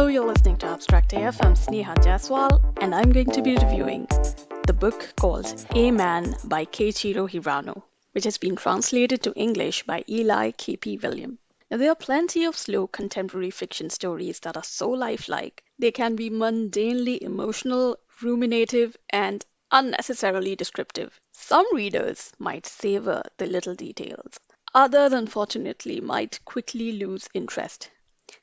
Hello, you're listening to Abstract AF. I'm Sneha Jaiswal, and I'm going to be reviewing the book called A Man by Keiichiro Hirano, which has been translated to English by Eli K.P. William. Now, there are plenty of slow contemporary fiction stories that are so lifelike, they can be mundanely emotional, ruminative, and unnecessarily descriptive. Some readers might savor the little details. Others, unfortunately, might quickly lose interest.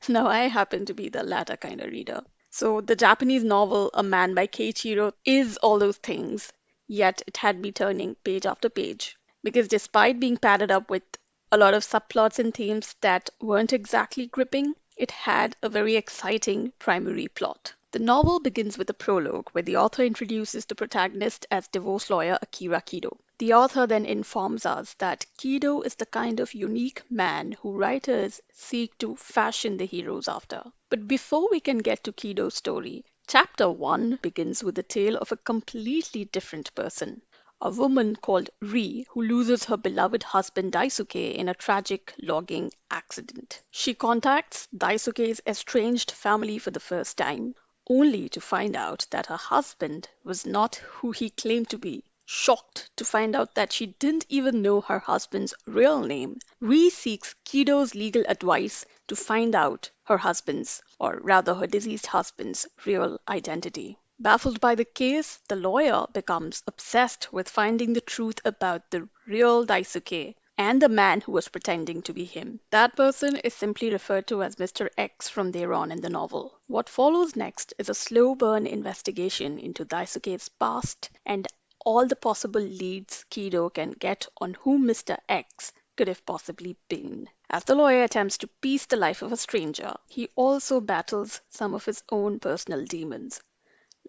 Now, I happen to be the latter kind of reader. So, the Japanese novel A Man by Keiichiro is all those things, yet it had me turning page after page. Because despite being padded up with a lot of subplots and themes that weren't exactly gripping, it had a very exciting primary plot. The novel begins with a prologue where the author introduces the protagonist as divorce lawyer Akira Kido. The author then informs us that Kido is the kind of unique man who writers seek to fashion the heroes after. But before we can get to Kido's story, Chapter 1 begins with the tale of a completely different person. A woman called Ri who loses her beloved husband Daisuke in a tragic logging accident. She contacts Daisuke's estranged family for the first time, only to find out that her husband was not who he claimed to be. Shocked to find out that she didn't even know her husband's real name, Ri seeks Kido's legal advice to find out her husband's, or rather her deceased husband's, real identity. Baffled by the case, the lawyer becomes obsessed with finding the truth about the real Daisuke and the man who was pretending to be him. That person is simply referred to as Mr. X from there on in the novel. What follows next is a slow burn investigation into Daisuke's past and all the possible leads Kido can get on who Mr. X could have possibly been. As the lawyer attempts to piece the life of a stranger, he also battles some of his own personal demons,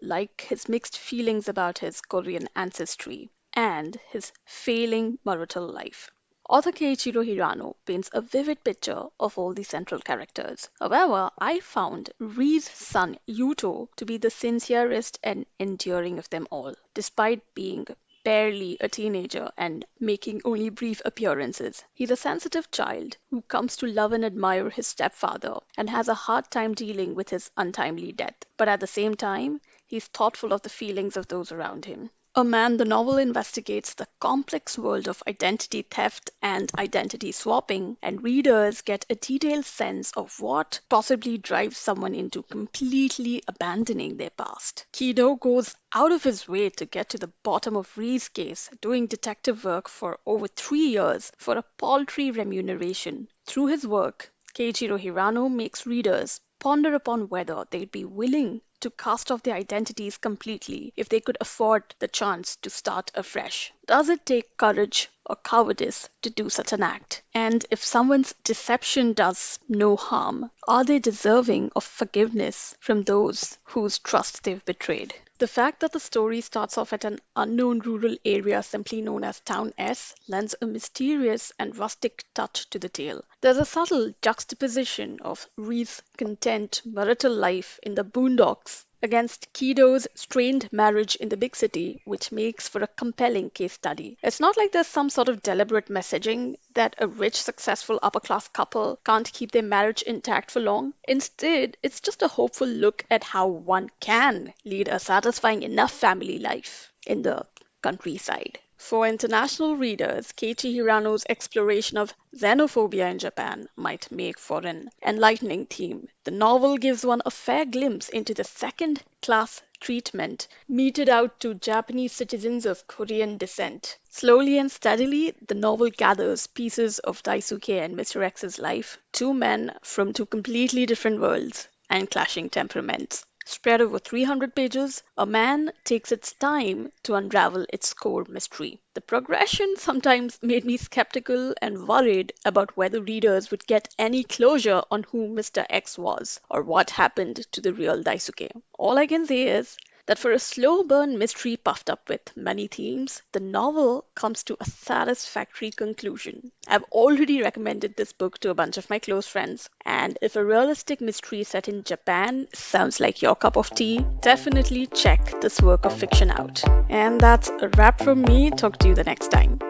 like his mixed feelings about his Korean ancestry and his failing marital life. Author Keiichiro Hirano paints a vivid picture of all the central characters. However, I found Ri's son Yuto to be the sincerest and enduring of them all, despite being barely a teenager and making only brief appearances. He's a sensitive child who comes to love and admire his stepfather and has a hard time dealing with his untimely death. But at the same time, he's thoughtful of the feelings of those around him. A Man, the novel investigates the complex world of identity theft and identity swapping, and readers get a detailed sense of what possibly drives someone into completely abandoning their past. Kido goes out of his way to get to the bottom of Ri's case, doing detective work for over 3 years for a paltry remuneration. Through his work, Keiichiro Hirano makes readers ponder upon whether they'd be willing to cast off their identities completely if they could afford the chance to start afresh. Does it take courage or cowardice to do such an act? And if someone's deception does no harm, are they deserving of forgiveness from those whose trust they've betrayed? The fact that the story starts off at an unknown rural area simply known as Town S lends a mysterious and rustic touch to the tale. There's a subtle juxtaposition of Ri's content marital life in the boondocks against Kido's strained marriage in the big city, which makes for a compelling case study. It's not like there's some sort of deliberate messaging that a rich, successful upper class couple can't keep their marriage intact for long. Instead, it's just a hopeful look at how one can lead a satisfying enough family life in the countryside. For international readers, Keiichi Hirano's exploration of xenophobia in Japan might make for an enlightening theme. The novel gives one a fair glimpse into the second-class treatment meted out to Japanese citizens of Korean descent. Slowly and steadily, the novel gathers pieces of Daisuke and Mr. X's life, two men from two completely different worlds and clashing temperaments. Spread over 300 pages, A Man takes its time to unravel its core mystery. The progression sometimes made me skeptical and worried about whether readers would get any closure on who Mr. X was or what happened to the real Daisuke. All I can say is that for a slow burn mystery puffed up with many themes, the novel comes to a satisfactory conclusion. I've already recommended this book to a bunch of my close friends, and if a realistic mystery set in Japan sounds like your cup of tea, definitely check this work of fiction out. And that's a wrap from me. Talk to you the next time.